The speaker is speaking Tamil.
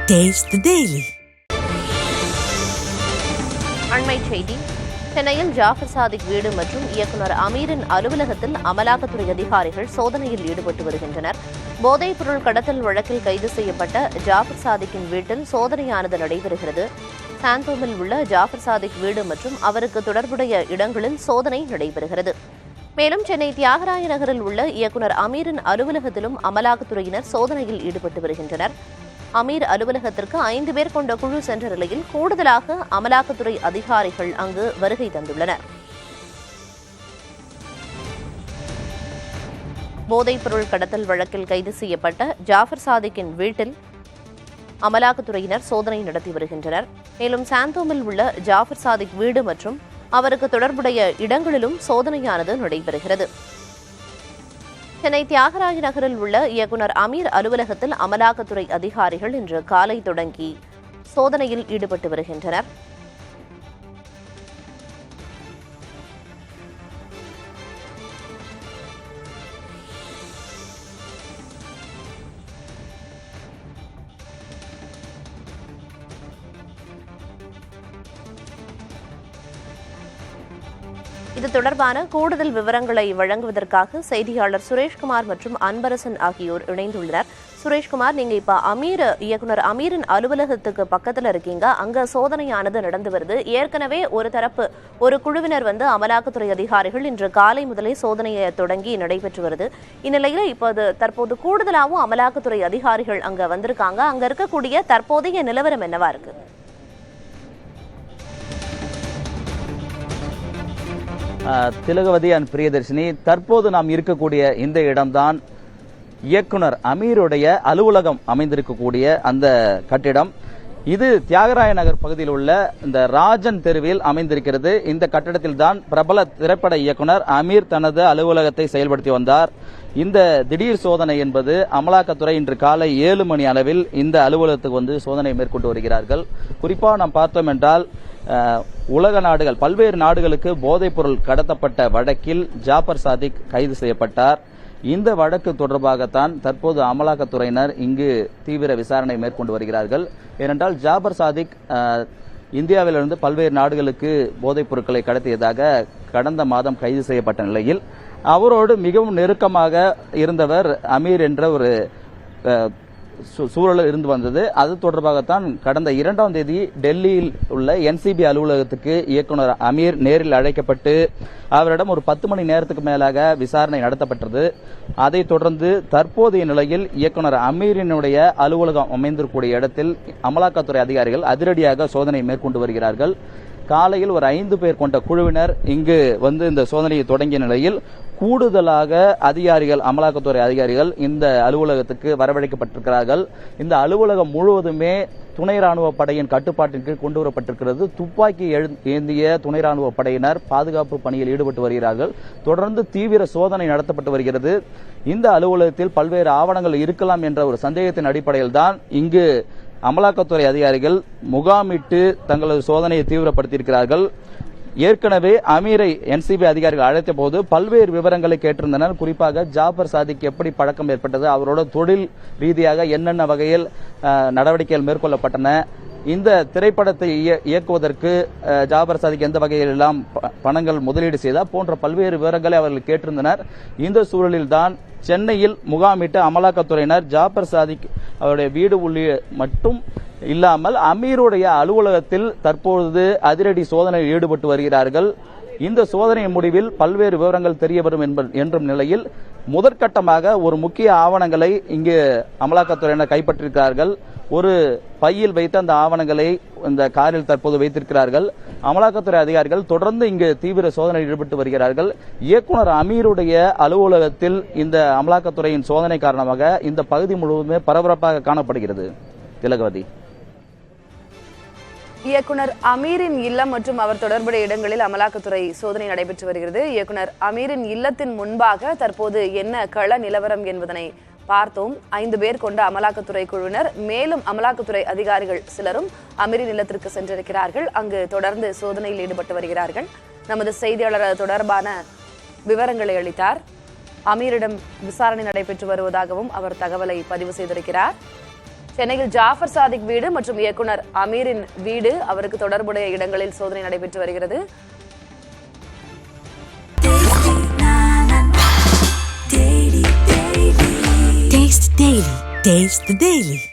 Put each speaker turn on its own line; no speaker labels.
Taste the Daily.
அண்மை செய்தி. சென்னையில் ஜாஃபர் சாதிக் வீடு மற்றும் இயக்குநர் அமீரின் அலுவலகத்தில் அமலாக்கத்துறை அதிகாரிகள் சோதனையில் ஈடுபட்டு வருகின்றனர். போதைப் பொருள் கடத்தல் வழக்கில் கைது செய்யப்பட்ட ஜாஃபர் சாதிக்கின் வீட்டில் சோதனையானது நடைபெறுகிறது. சாந்தோமில் உள்ள ஜாஃபர் சாதிக் வீடு மற்றும் அவருக்கு தொடர்புடைய இடங்களில் சோதனை நடைபெறுகிறது. மேலும் சென்னை தியாகராய நகரில் உள்ள இயக்குநர் அமீரின் அலுவலகத்திலும் அமலாக்கத்துறையினர் சோதனையில் ஈடுபட்டு வருகின்றனர். அமீர் அலுவலகத்திற்கு 5 பேர் கொண்ட குழு சென்ற நிலையில் கூடுதலாக அமலாக்கத்துறை அதிகாரிகள் அங்கு வருகை தந்துள்ளனர். போதைப் பொருள் கடத்தல் வழக்கில் கைது செய்யப்பட்ட ஜாஃபர் சாதிக்கின் வீட்டில் அமலாக்கத்துறையினர் சோதனை நடத்தி வருகின்றனர். மேலும் சாந்தோமில் உள்ள ஜாஃபர் சாதிக் வீடு மற்றும் அவருக்கு தொடர்புடைய இடங்களிலும் சோதனையானது நடைபெறுகிறது. சென்னை தியாகராய நகரில் உள்ள இயக்குநர் அமீர் அலுவலகத்தில் அமலாக்கத்துறை அதிகாரிகள் இன்று காலை தொடங்கி சோதனையில் ஈடுபட்டு வருகின்றனர். இது தொடர்பான கூடுதல் விவரங்களை வழங்குவதற்காக செய்தியாளர் சுரேஷ்குமார் மற்றும் அன்பரசன் ஆகியோர் இணைந்துள்ளனர். சுரேஷ்குமார், நீங்க இப்ப இயக்குநர் அமீரின் அலுவலகத்துக்கு பக்கத்துல இருக்கீங்க. அங்க சோதனையானது நடந்து வருது. ஏற்கனவே ஒரு குழுவினர் அமலாக்கத்துறை அதிகாரிகள் இன்று காலை முதலே சோதனையை தொடங்கி நடைபெற்று வருது. இந்நிலையில தற்போது கூடுதலாகவும் அமலாக்கத்துறை அதிகாரிகள் அங்க வந்திருக்காங்க. அங்க இருக்கக்கூடிய தற்போதைய நிலவரம் என்னவா இருக்கு?
திலகவதி அண்ட் பிரியதர்ஷினி, தற்போது நாம் இருக்கக்கூடிய இந்த இடம்தான் இயக்குனர் அமீருடைய அலுவலகம் அமைந்திருக்கக்கூடிய அந்த கட்டிடம். இது தியாகராய நகர் பகுதியில் உள்ள இந்த ராஜன் தெருவில் அமைந்திருக்கிறது. இந்த கட்டிடத்தில் தான் பிரபல திரைப்பட இயக்குனர் அமீர் தனது அலுவலகத்தை செயல்படுத்தி வந்தார். இந்த திடீர் சோதனை என்பது அமலாக்கத்துறை இன்று காலை 7 மணி அளவில் இந்த அலுவலகத்துக்கு சோதனை மேற்கொண்டு வருகிறார்கள். குறிப்பாக நாம் பார்த்தோம் என்றால் உலக நாடுகள், பல்வேறு நாடுகளுக்கு போதைப் பொருள் கடத்தப்பட்ட வழக்கில் ஜாஃபர் சாதிக் கைது செய்யப்பட்டார். இந்த வழக்கு தொடர்பாகத்தான் தற்போது அமலாக்கத்துறையினர் இங்கு தீவிர விசாரணை மேற்கொண்டு வருகிறார்கள். ஏனென்றால் ஜாஃபர் சாதிக் இந்தியாவிலிருந்து பல்வேறு நாடுகளுக்கு போதைப் பொருட்களை கடத்தியதாக கடந்த மாதம் கைது செய்யப்பட்ட நிலையில் அவரோடு மிகவும் நெருக்கமாக இருந்தவர் அமீர் என்ற ஒரு சூழல் இருந்து வந்தது. அது தொடர்பாகத்தான் கடந்த 2ஆம் தேதி டெல்லியில் உள்ள என்சிபி அலுவலகத்துக்கு இயக்குனர் அமீர் நேரில் அழைக்கப்பட்டு அவரிடம் ஒரு 10 மணி நேரத்துக்கு மேலாக விசாரணை நடத்தப்பட்டது. அதைத் தொடர்ந்து தற்போதைய நிலையில் இயக்குனர் அமீரினுடைய அலுவலகம் அமைந்திருக்கக்கூடிய இடத்தில் அமலாக்கத்துறை அதிகாரிகள் அதிரடியாக சோதனை மேற்கொண்டு வருகிறார்கள். காலையில் ஒரு 5 பேர் கொண்ட குழுவினர் இங்கு இந்த சோதனையை தொடங்கிய நிலையில் கூடுதலாக அமலாக்கத்துறை அதிகாரிகள் இந்த அலுவலகத்துக்கு வரவழைக்கப்பட்டிருக்கிறார்கள். இந்த அலுவலகம் முழுவதுமே துணை ராணுவ படையின் கட்டுப்பாட்டிற்கு கொண்டு வரப்பட்டிருக்கிறது. துப்பாக்கி ஏந்திய துணை ராணுவ படையினர் பாதுகாப்பு பணியில் ஈடுபட்டு வருகிறார்கள். தொடர்ந்து தீவிர சோதனை நடத்தப்பட்டு வருகிறது. இந்த அலுவலகத்தில் பல்வேறு ஆவணங்கள் இருக்கலாம் என்ற ஒரு சந்தேகத்தின் அடிப்படையில் தான் இங்கு அமலாக்கத்துறை அதிகாரிகள் முகாமிட்டு தங்களது சோதனையை தீவிரப்படுத்தியிருக்கிறார்கள். ஏற்கனவே அமீரை என்சிபி அதிகாரிகள் அழைத்த போது பல்வேறு விவரங்களை கேட்டிருந்தனர். குறிப்பாக ஜாஃபர் சாதிக் எப்படி பழக்கம் ஏற்பட்டது, அவரோட தொழில் ரீதியாக என்னென்ன வகையில் நடவடிக்கைகள் மேற்கொள்ளப்பட்டன, இந்த திரைப்படத்தை இயக்குவதற்கு ஜாஃபர் சாதிக் எந்த வகையில் எல்லாம் பணங்கள் முதலீடு செய்தார் போன்ற பல்வேறு விவரங்களை அவர்கள் கேட்டிருந்தனர். இந்த சூழலில்தான் சென்னையில் முகாமிட்டு அமலாக்கத்துறையினர் ஜாஃபர் சாதிக் அவருடைய வீடு மட்டும் இல்லாமல் அமீருடைய அலுவலகத்தில் தற்பொழுது அதிரடி சோதனையில் ஈடுபட்டு வருகிறார்கள். இந்த சோதனை முடிவில் பல்வேறு விவரங்கள் தெரியவரும் என்றும் நிலையில் முதற்கட்டமாக ஒரு முக்கிய ஆவணங்களை இங்கு அமலாக்கத்துறையினர் கைப்பற்றியிருக்கிறார்கள். ஒரு பையில் வைத்து அந்த ஆவணங்களை இந்த காரில் தற்போது வைத்திருக்கிறார்கள். அமலாக்கத்துறை அதிகாரிகள் தொடர்ந்து இங்கு தீவிர சோதனையில் ஈடுபட்டு வருகிறார்கள். இயக்குனர் அமீருடைய அலுவலகத்தில் இந்த அமலாக்கத்துறையின் சோதனை காரணமாக இந்த பகுதி முழுவதுமே பரபரப்பாக காணப்படுகிறது. திலகவதி,
இயக்குனர் அமீரின் இல்லம் மற்றும் அவர் தொடர்புடைய இடங்களில் அமலாக்கத்துறை சோதனை நடைபெற்று வருகிறது. இயக்குனர் அமீரின் இல்லத்தின் முன்பாக தற்போது என்ன கள நிலவரம் என்பதனை பார்த்தோம். 5 பேர் கொண்ட அமலாக்கத்துறை குழுவினர், மேலும் அமலாக்கத்துறை அதிகாரிகள் சிலரும் அமீரின் இல்லத்திற்கு சென்றிருக்கிறார்கள். அங்கு தொடர்ந்து சோதனையில் ஈடுபட்டு வருகிறார்கள். நமது செய்தியாளர் தொடர்பான விவரங்களை அளித்தார். அமீரிடம் விசாரணை நடைபெற்று வருவதாகவும் அவர் தகவலை பதிவு செய்திருக்கிறார். சென்னையில் ஜாஃபர் சாதிக் வீடு மற்றும் இயக்குனர் அமீரின் வீடு அவருக்கு தொடர்புடைய இடங்களில் சோதனை நடைபெற்று வருகிறது.
Taste the Daily.